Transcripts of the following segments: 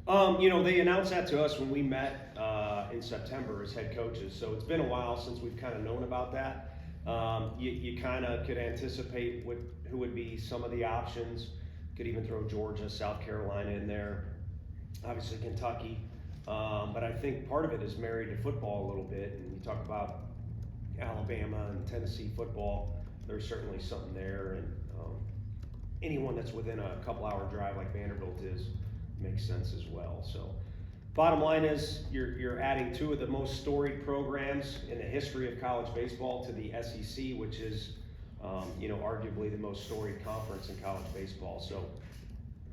They announced that to us when we met in September as head coaches. So it's been a while since we've kind of known about that. You kind of could anticipate who would be some of the options. Could even throw Georgia, South Carolina in there. Obviously Kentucky. But I think part of it is married to football a little bit. And you talk about Alabama and Tennessee football. There's certainly something there. And anyone that's within a couple-hour drive like Vanderbilt is makes sense as well. So bottom line is you're adding two of the most storied programs in the history of college baseball to the SEC, which is arguably the most storied conference in college baseball. So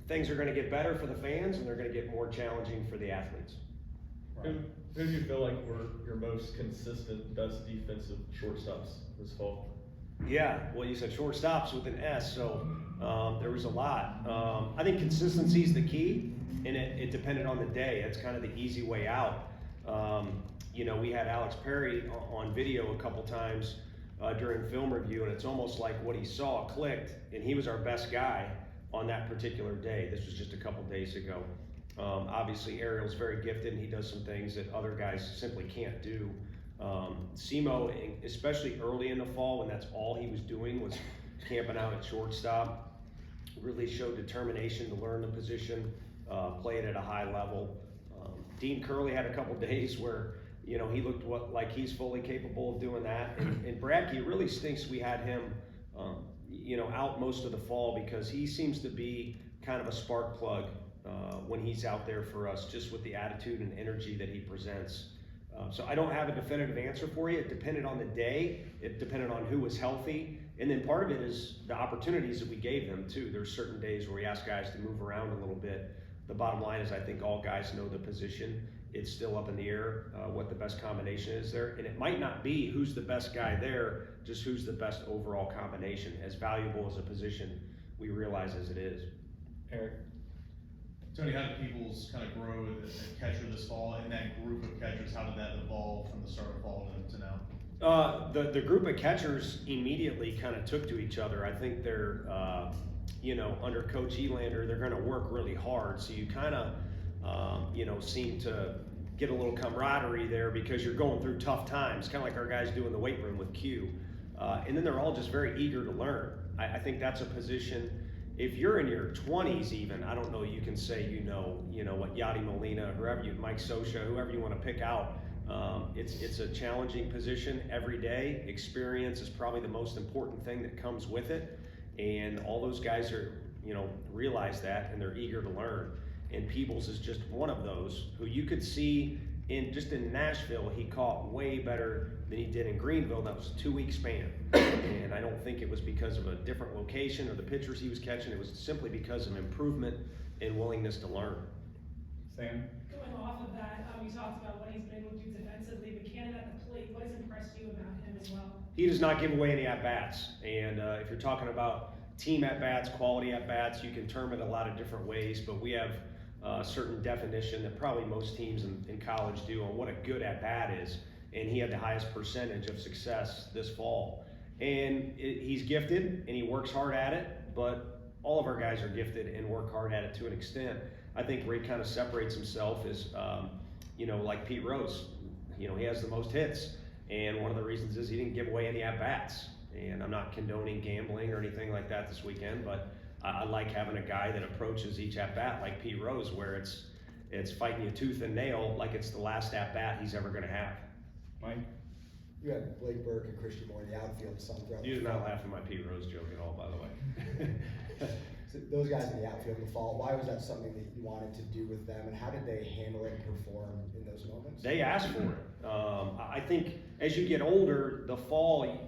things are going to get better for the fans, and they're going to get more challenging for the athletes. Right. Who do you feel like were your most consistent, best defensive shortstops this fall? Yeah, well, you said shortstops with an S, so there was a lot. I think consistency is the key, and it depended on the day. It's kind of the easy way out. We had Alex Perry on video a couple times during film review, and it's almost like what he saw clicked, and he was our best guy on that particular day. This was just a couple days ago. Obviously, Ariel's very gifted, and he does some things that other guys simply can't do. Simo, especially early in the fall when that's all he was doing was camping out at shortstop, really showed determination to learn the position, play it at a high level. Dean Curley had a couple days where he looked like he's fully capable of doing that. And Bradkey, really stinks we had him out most of the fall, because he seems to be kind of a spark plug when he's out there for us, just with the attitude and energy that he presents. So I don't have a definitive answer for you. It depended on the day. It depended on who was healthy. And then part of it is the opportunities that we gave them too. There's certain days where we ask guys to move around a little bit. The bottom line is I think all guys know the position. It's still up in the air what the best combination is there. And it might not be who's the best guy there, just who's the best overall combination. As valuable as a position we realize as it is. Eric? Tony, how did Peoples kind of grow as a catcher this fall? In that group of catchers, how did that evolve from the start of fall to now? The group of catchers immediately kind of took to each other. I think they're, under Coach Elander, they're going to work really hard. So you kind of, seem to get a little camaraderie there because you're going through tough times, kind of like our guys do in the weight room with Q. And then they're all just very eager to learn. I think that's a position. If you're in your 20s even, I don't know, you can say what Yadi Molina, Mike Sosha, whoever you want to pick out, it's a challenging position every day. Experience is probably the most important thing that comes with it, and all those guys are, realize that, and they're eager to learn. And Peebles is just one of those who you could see in Nashville, he caught way better than he did in Greenville. That was a 2-week span. And I don't think it was because of a different location or the pitchers he was catching. It was simply because of improvement and willingness to learn. Sam? Going off of that, you talked about what he's been able to do defensively, but Canada at the plate, what has impressed you about him as well? He does not give away any at-bats. And if you're talking about team at-bats, quality at-bats, you can term it a lot of different ways, but we have a certain definition that probably most teams in college do on what a good at-bat is. And he had the highest percentage of success this fall. And he's gifted and he works hard at it, but all of our guys are gifted and work hard at it to an extent. I think where he kind of separates himself is, like Pete Rose. He has the most hits, and one of the reasons is he didn't give away any at-bats. And I'm not condoning gambling or anything like that this weekend, but I like having a guy that approaches each at-bat like Pete Rose, where it's fighting you tooth and nail like it's the last at-bat he's ever going to have. Mike? You had Blake Burke and Christian Moore in the outfield. You did not laugh at my Pete Rose joke at all, by the way. So those guys in the outfield in the fall, why was that something that you wanted to do with them, and how did they handle it and perform in those moments? They asked for it. I think as you get older, the fall,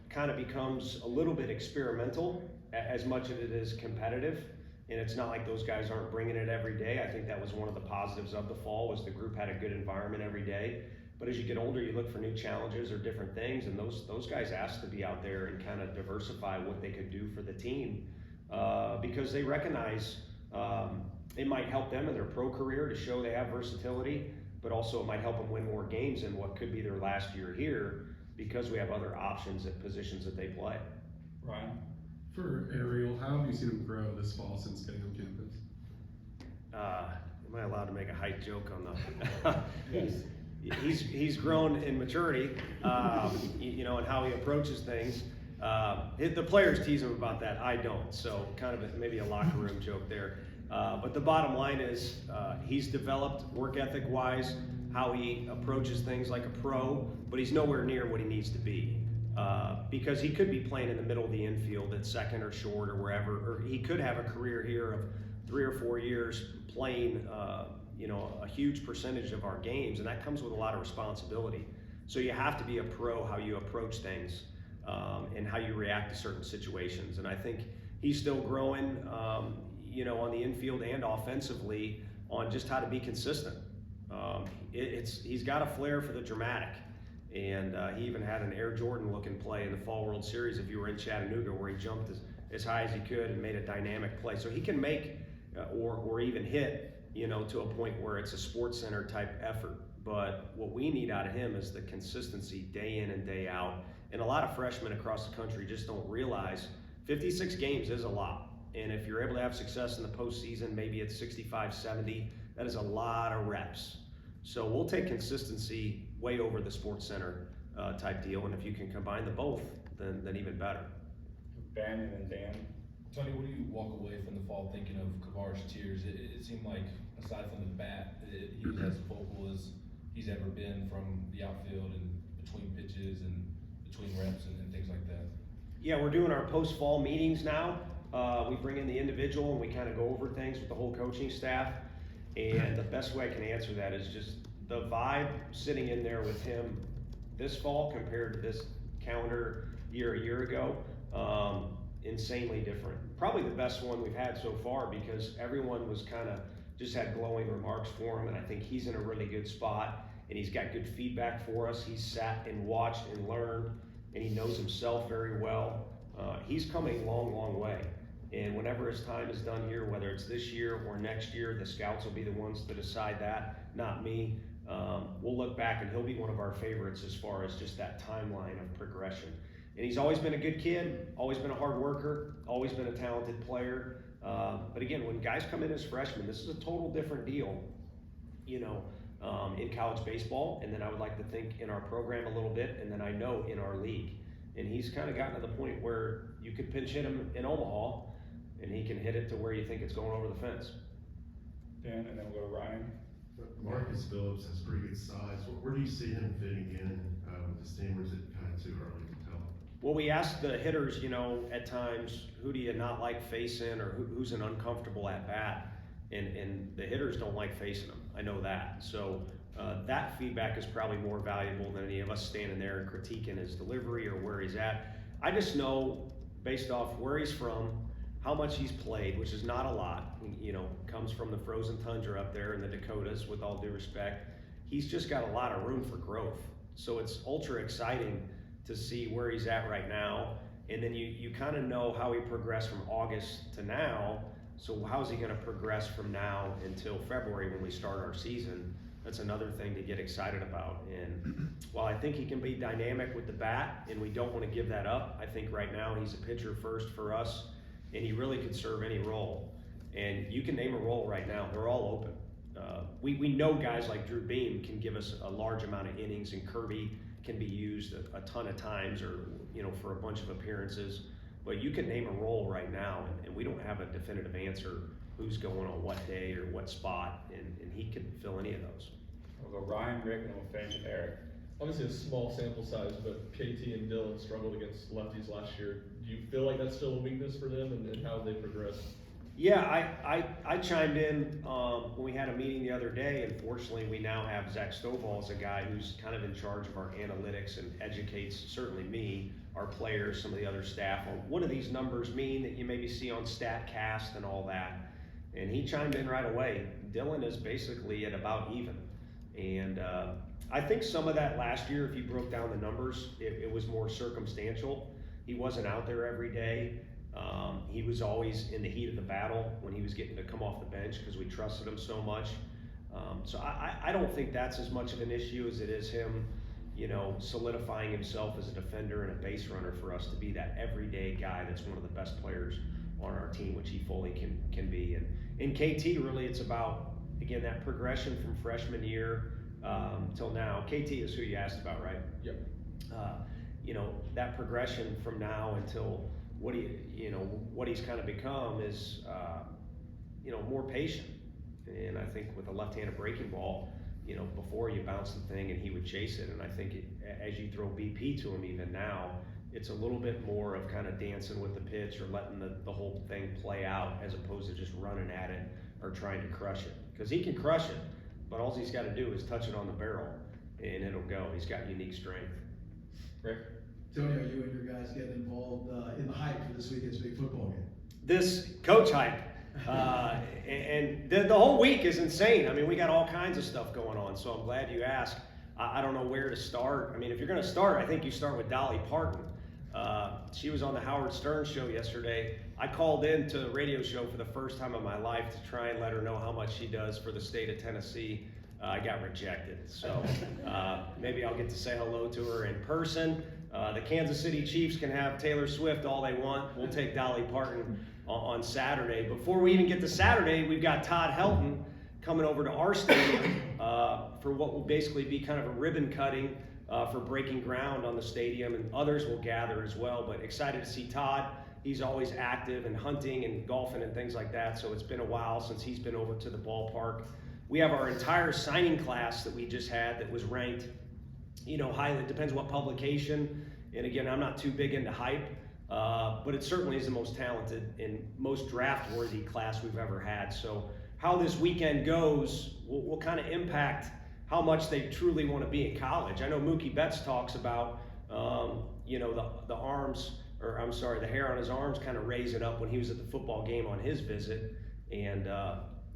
kind of becomes a little bit experimental as much as it is competitive. And it's not like those guys aren't bringing it every day. I think that was one of the positives of the fall, was the group had a good environment every day. But as you get older, you look for new challenges or different things, and those guys asked to be out there and kind of diversify what they could do for the team because they recognize it might help them in their pro career to show they have versatility, but also it might help them win more games in what could be their last year here because we have other options at positions that they play. Ryan? For Ariel, how have you seen him grow this fall since getting on campus? am I allowed to make a height joke on the? Yes. He's grown in maturity, you know, and how he approaches things. The players tease him about that. I don't. So kind of maybe a locker room joke there. But the bottom line is he's developed work ethic wise, how he approaches things like a pro, but he's nowhere near what he needs to be. Because he could be playing in the middle of the infield at second or short or wherever, or he could have a career here of 3 or 4 years playing, you know, a huge percentage of our games, and that comes with a lot of responsibility. So you have to be a pro how you approach things and how you react to certain situations. And I think he's still growing, you know, on the infield and offensively on just how to be consistent. He's got a flair for the dramatic. And he even had an Air Jordan looking play in the Fall World Series if you were in Chattanooga where he jumped as high as he could and made a dynamic play. So he can make or even hit, you know, to a point where it's a Sports Center type effort. But what we need out of him is the consistency day in and day out. And a lot of freshmen across the country just don't realize 56 games is a lot. And if you're able to have success in the postseason, maybe it's 65, 70, that is a lot of reps. So we'll take consistency way over the Sports Center type deal, and if you can combine the both, then even better. Ben and then Dan. Tony, what do you walk away from the fall thinking of Kavar's tiers? It seemed like, aside from the bat, he was as vocal as he's ever been from the outfield and between pitches and between reps and things like that. Yeah, we're doing our post-fall meetings now. We bring in the individual and we kind of go over things with the whole coaching staff. And the best way I can answer that is just the vibe sitting in there with him this fall compared to this calendar year a year ago, insanely different. Probably the best one we've had so far because everyone was kind of just had glowing remarks for him, and I think he's in a really good spot and he's got good feedback for us. He's sat and watched and learned, and he knows himself very well. He's coming a long, long way. And whenever his time is done here, whether it's this year or next year, the scouts will be the ones to decide that, not me. We'll look back and he'll be one of our favorites as far as just that timeline of progression. And he's always been a good kid, always been a hard worker, always been a talented player. But again, when guys come in as freshmen, this is a total different deal, you know, in college baseball. And then I would like to think in our program a little bit, and then I know in our league. And he's kind of gotten to the point where you could pinch hit him in Omaha, and he can hit it to where you think it's going over the fence. Dan, and then we'll go to Ryan. Marcus Phillips has pretty good size. Where do you see him fitting in with this team, or is it kind of too early to tell? Well, we asked the hitters, you know, at times, who do you not like facing, or who's an uncomfortable at bat? And the hitters don't like facing him. I know that. So that feedback is probably more valuable than any of us standing there and critiquing his delivery or where he's at. I just know, based off where he's from, how much he's played, which is not a lot, you know, comes from the frozen tundra up there in the Dakotas, with all due respect. He's just got a lot of room for growth. So it's ultra exciting to see where he's at right now. And then you kind of know how he progressed from August to now. So how's he gonna progress from now until February when we start our season? That's another thing to get excited about. And while I think he can be dynamic with the bat, and we don't want to give that up, I think right now he's a pitcher first for us, and he really could serve any role. And you can name a role right now, they're all open. We know guys like Drew Beam can give us a large amount of innings, and Kirby can be used a ton of times, or, you know, for a bunch of appearances. But you can name a role right now, and we don't have a definitive answer who's going on what day or what spot, and he could fill any of those. We'll go Ryan, Rick, and then we'll finish with Eric. Obviously a small sample size, but KT and Dylan struggled against lefties last year. Do you feel like that's still a weakness for them, and how they progress? Yeah, I chimed in when we had a meeting the other day, and fortunately we now have Zach Stovall as a guy who's kind of in charge of our analytics and educates, certainly me, our players, some of the other staff, on what do these numbers mean that you maybe see on StatCast and all that. And he chimed in right away. Dylan is basically at about even. And I think some of that last year, if you broke down the numbers, it was more circumstantial. He wasn't out there every day. He was always in the heat of the battle when he was getting to come off the bench because we trusted him so much. So I don't think that's as much of an issue as it is him, you know, solidifying himself as a defender and a base runner for us to be that everyday guy that's one of the best players on our team, which he fully can be. And in KT, really, it's about again, that progression from freshman year till now. KT is who you asked about, right? Yep. You know, that progression from now until what he's kind of become is, you know, more patient. And I think with a left-handed breaking ball, you know, before you bounce the thing and he would chase it. And I think as you throw BP to him even now, it's a little bit more of kind of dancing with the pitch or letting the whole thing play out as opposed to just running at it or trying to crush it. Because he can crush it, but all he's got to do is touch it on the barrel and it'll go. He's got unique strength. Rick? Tony, are you and your guys getting involved in the hype for this weekend's big football game? This coach hype, and the whole week is insane. I mean, we got all kinds of stuff going on, so I'm glad you asked. I don't know where to start. I mean, if you're going to start, I think you start with Dolly Parton. She was on the Howard Stern show yesterday. I called in to the radio show for the first time in my life to try and let her know how much she does for the state of Tennessee. I got rejected, so maybe I'll get to say hello to her in person. The Kansas City Chiefs can have Taylor Swift all they want. We'll take Dolly Parton on Saturday. Before we even get to Saturday, we've got Todd Helton coming over to our stadium for what will basically be kind of a ribbon cutting for breaking ground on the stadium, and others will gather as well. But excited to see Todd. He's always active and hunting and golfing and things like that, so it's been a while since he's been over to the ballpark. We have our entire signing class that we just had that was ranked, you know, highly. It depends what publication. And again, I'm not too big into hype, but it certainly is the most talented and most draft-worthy class we've ever had. So how this weekend goes will kind of impact how much they truly want to be in college. I know Mookie Betts talks about, you know, the arms, or I'm sorry, the hair on his arms kind of raising up when he was at the football game on his visit, and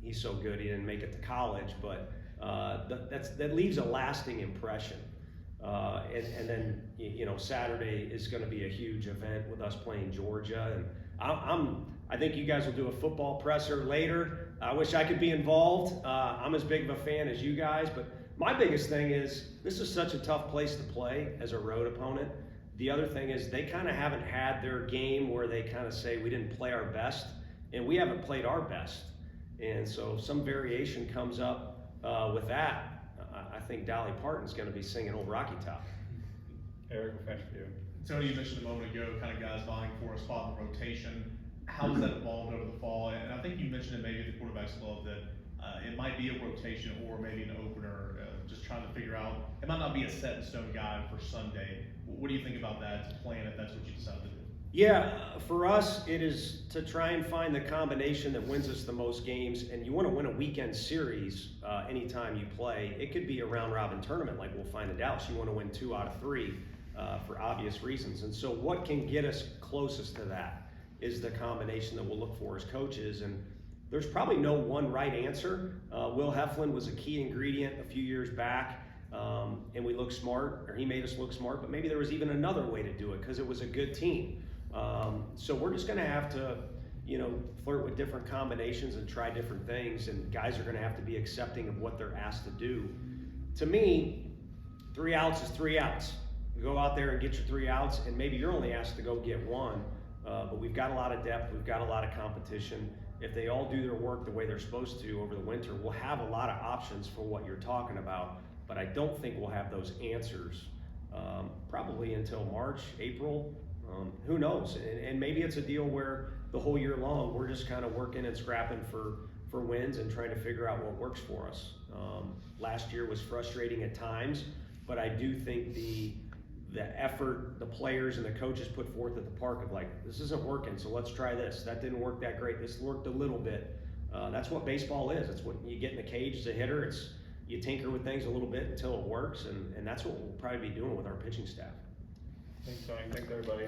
he's so good he didn't make it to college, but that leaves a lasting impression. And then, you know, Saturday is going to be a huge event with us playing Georgia, and I think you guys will do a football presser later. I wish I could be involved. I'm as big of a fan as you guys, but my biggest thing is this is such a tough place to play as a road opponent. The other thing is they kind of haven't had their game where they kind of say we didn't play our best, and we haven't played our best. And so if some variation comes up with that, I think Dolly Parton's going to be singing Old Rocky Top. Eric, we'll finish for you. Tony, you mentioned a moment ago, kind of guys vying for a spot in the rotation. How has that evolved over the fall? And I think you mentioned it maybe at the quarterback's club that it might be a rotation or maybe an opener, just trying to figure out, it might not be a set in stone guy for Sunday. What do you think about that to plan if that's what you decide to do? Yeah, for us, it is to try and find the combination that wins us the most games. And you want to win a weekend series anytime you play. It could be a round robin tournament like we'll find in Dallas. You want to win 2 out of 3 for obvious reasons. And so what can get us closest to that is the combination that we'll look for as coaches. And there's probably no one right answer. Will Heflin was a key ingredient a few years back. And we looked smart, or he made us look smart, but maybe there was even another way to do it because it was a good team. So we're just going to have to, you know, flirt with different combinations and try different things, and guys are going to have to be accepting of what they're asked to do. To me, 3 outs is 3 outs. You go out there and get your 3 outs, and maybe you're only asked to go get 1, but we've got a lot of depth, we've got a lot of competition. If they all do their work the way they're supposed to over the winter, we'll have a lot of options for what you're talking about, but I don't think we'll have those answers probably until March, April. Who knows? And maybe it's a deal where the whole year long we're just kind of working and scrapping for wins and trying to figure out what works for us. Last year was frustrating at times, but I do think the effort the players and the coaches put forth at the park of like, this isn't working, so let's try this. That didn't work that great. This worked a little bit. That's what baseball is. It's what you get in the cage as a hitter. It's you tinker with things a little bit until it works, and that's what we'll probably be doing with our pitching staff. Thanks, Tony. Thanks, everybody.